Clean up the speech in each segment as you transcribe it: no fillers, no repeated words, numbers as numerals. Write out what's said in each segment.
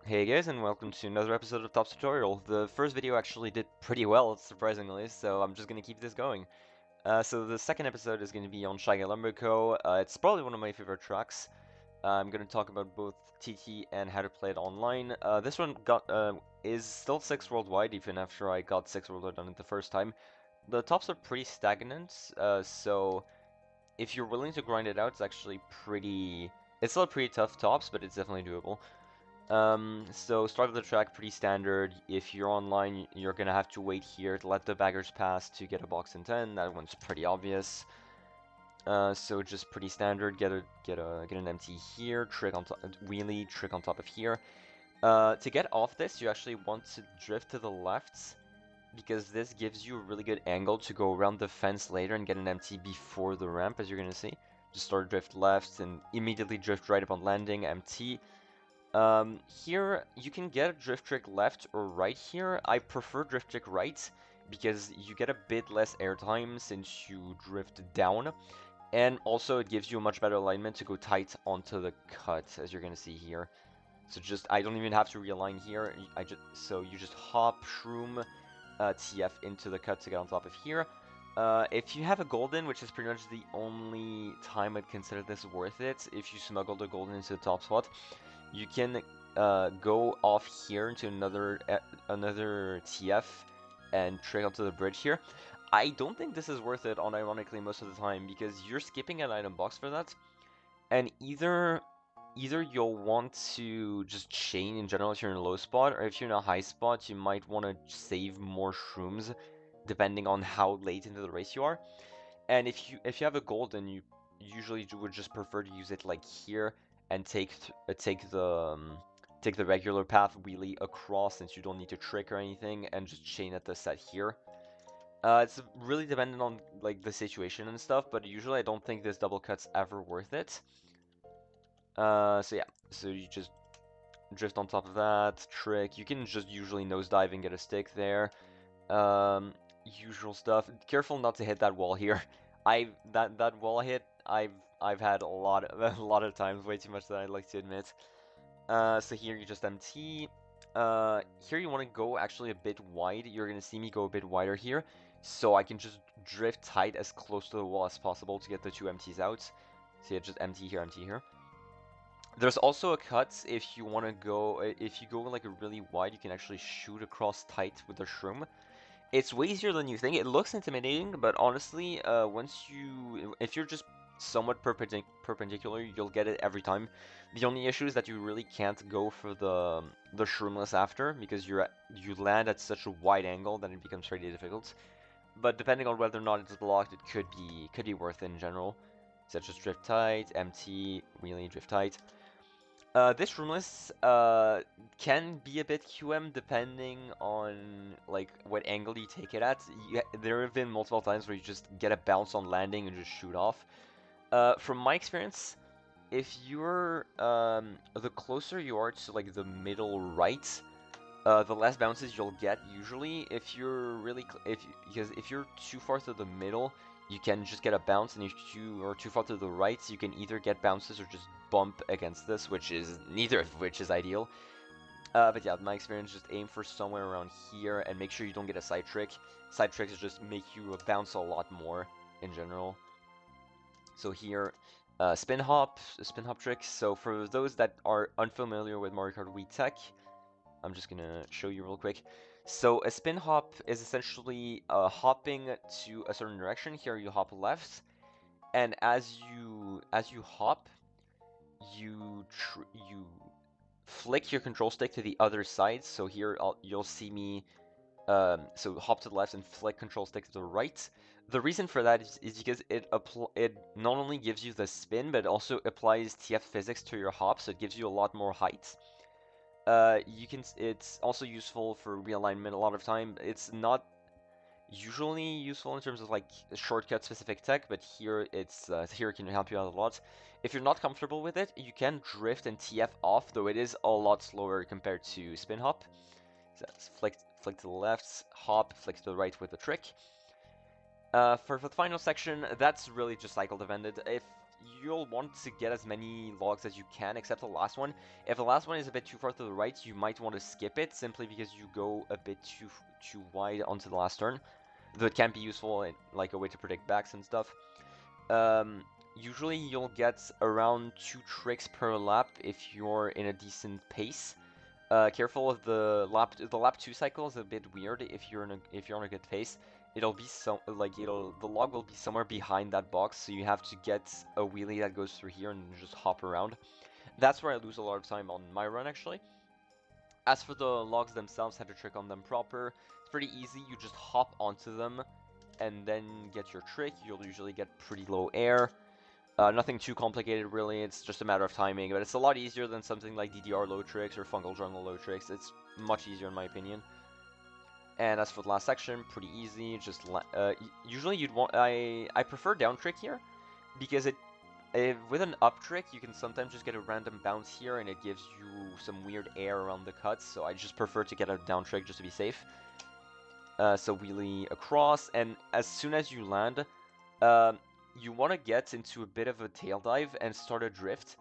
Hey guys, and welcome to another episode of Top's Tutorial. The first video actually did pretty well, surprisingly, so I'm just gonna keep this going. So the second episode is gonna be on Shy Guy Lumberco. It's probably one of my favorite tracks. I'm gonna talk about both TT and how to play it online. This one is still 6 worldwide, even after I got 6 worldwide on it the first time. The tops are pretty stagnant, so if you're willing to grind it out, it's actually pretty... It's still pretty tough tops, but it's definitely doable. So start of the track, pretty standard. If you're online, you're gonna have to wait here to let the baggers pass to get a box in 10. That one's pretty obvious. So just pretty standard. Get an empty here, trick on top, wheelie, trick on top of here. To get off this, you actually want to drift to the left because this gives you a really good angle to go around the fence later and get an empty before the ramp, as you're gonna see. Just start drift left and immediately drift right upon landing, empty. Here you can get a drift trick left or right here. I prefer drift trick right because you get a bit less airtime since you drift down, and also it gives you a much better alignment to go tight onto the cut, as you're gonna see here. So I don't even have to realign here. So you just hop, shroom, TF into the cut to get on top of here. If you have a golden, which is pretty much the only time I'd consider this worth it, if you smuggle the golden into the top spot, you can go off here into another TF and trick onto the bridge here. I don't think this is worth it, unironically, most of the time, because you're skipping an item box for that, and either you'll want to just chain in general if you're in a low spot, or if you're in a high spot, you might want to save more shrooms, depending on how late into the race you are. And if you have a golden, you usually would just prefer to use it like here and take the regular path wheelie across, since you don't need to trick or anything, and just chain at the set here. It's really dependent on like the situation and stuff, but usually I don't think this double cut's ever worth it. So yeah, so you just drift on top of that, trick. You can just usually nosedive and get a stick there. Usual stuff. Careful not to hit that wall here. That wall hit I've had a lot of times, way too much that I'd like to admit. So here you just MT. Here you want to go actually a bit wide. You're gonna see me go a bit wider here, so I can just drift tight as close to the wall as possible to get the two MTs out. So yeah, just MT here, MT here. There's also a cut if you want to go, if you go like a really wide, you can actually shoot across tight with the shroom. It's way easier than you think. It looks intimidating, but honestly, if you're just somewhat perpendicular, you'll get it every time. The only issue is that you really can't go for the shroomless after, because you land at such a wide angle that it becomes pretty difficult. But depending on whether or not it's blocked, it could be worth it in general. Such as drift tight, MT, wheelie, drift tight. This roomless can be a bit QM depending on like what angle you take it at. There have been multiple times where you just get a bounce on landing and just shoot off. From my experience, if you're the closer you are to like the middle right, the less bounces you'll get usually. If you're because if you're too far to the middle, you can just get a bounce, and if you are too far to the right, you can either get bounces or just bump against this, which is neither of which is ideal. But yeah, my experience, just aim for somewhere around here and make sure you don't get a side trick. Side tricks just make you bounce a lot more in general. So here, spin hop trick. So for those that are unfamiliar with Mario Kart Wii Tech, I'm just gonna show you real quick. So a spin hop is essentially hopping to a certain direction. Here you hop left, and as you hop, you flick your control stick to the other side. So here you'll see me so hop to the left and flick control stick to the right. The reason for that is because it not only gives you the spin, but it also applies TF physics to your hop, so it gives you a lot more height. It's also useful for realignment a lot of time. It's not usually useful in terms of like shortcut specific tech, but here it can help you out a lot. If you're not comfortable with it, you can drift and TF off, though it is a lot slower compared to spin hop. So flick to the left, hop, flick to the right with the trick. For the final section, that's really just cycle dependent. you'll want to get as many logs as you can, except the last one. If the last one is a bit too far to the right, you might want to skip it, simply because you go a bit too wide onto the last turn. Though it can be useful in, like, a way to predict backs and stuff. Usually you'll get around 2 tricks per lap if you're in a decent pace. Careful of the lap 2 cycle is a bit weird if you're on a good pace. It'll be the log will be somewhere behind that box, so you have to get a wheelie that goes through here and just hop around. That's where I lose a lot of time on my run, actually. As for the logs themselves, how to trick on them proper, it's pretty easy. You just hop onto them and then get your trick. You'll usually get pretty low air. Nothing too complicated, really. It's just a matter of timing, but it's a lot easier than something like DDR low tricks or Fungal Jungle low tricks. It's much easier in my opinion. And as for the last section, pretty easy. Just usually you'd want I prefer down trick here because with an up trick you can sometimes just get a random bounce here and it gives you some weird air around the cuts. So I just prefer to get a down trick just to be safe. So wheelie across, and as soon as you land, you want to get into a bit of a tail dive and start a drift.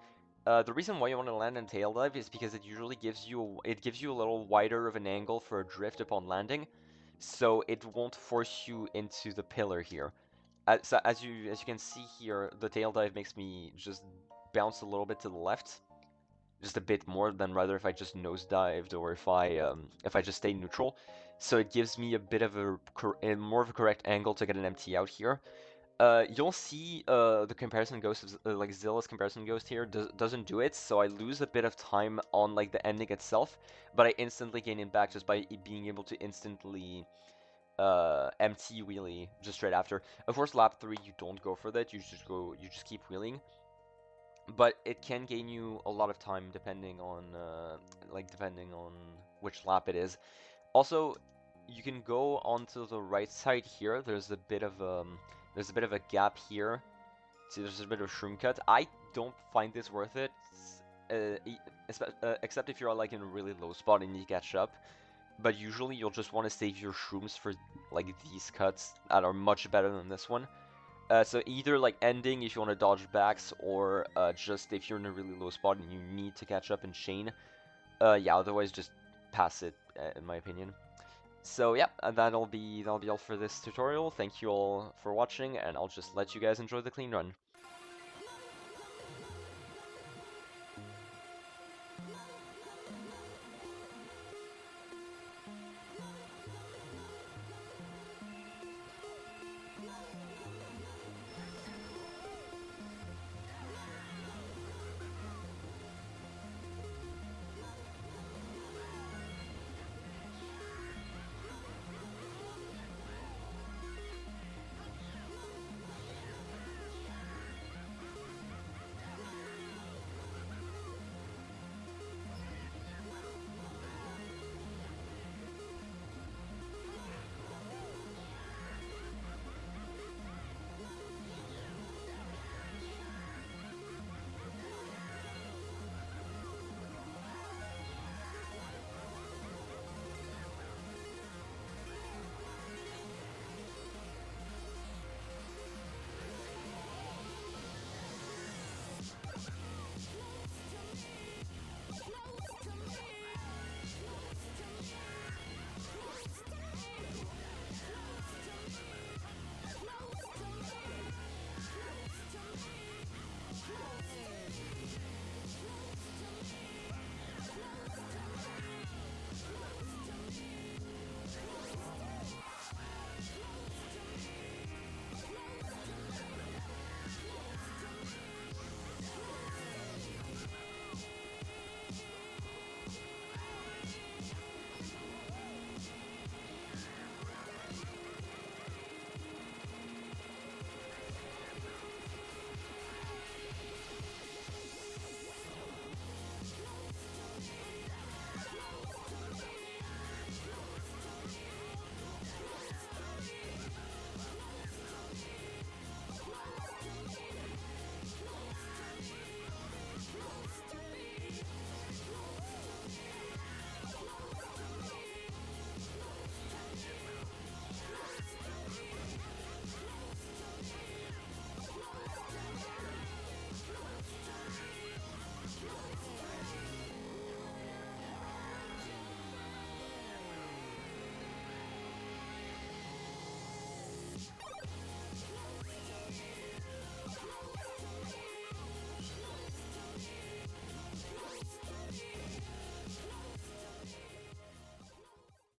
The reason why you want to land in tail dive is because it usually gives you a little wider of an angle for a drift upon landing, so it won't force you into the pillar here. As you can see here, the tail dive makes me just bounce a little bit to the left, just a bit more than rather if I just nosedived or if I just stayed neutral. So it gives me a bit of a more of a correct angle to get an empty out here. You'll see the comparison ghost, like Zilla's comparison ghost here doesn't do it, so I lose a bit of time on like the ending itself, but I instantly gain it back just by being able to instantly empty wheelie just straight after. Of course, lap 3 you don't go for that, you just keep wheeling, but it can gain you a lot of time depending on which lap it is. Also, you can go onto the right side here. There's a bit of a gap here. See, there's a bit of a shroom cut. I don't find this worth it, except if you're like in a really low spot and you catch up. But usually you'll just want to save your shrooms for like these cuts that are much better than this one. So either like ending if you want to dodge backs, or just if you're in a really low spot and you need to catch up and chain. Yeah, otherwise just pass it, in my opinion. So yeah, that'll be all for this tutorial. Thank you all for watching, and I'll just let you guys enjoy the clean run.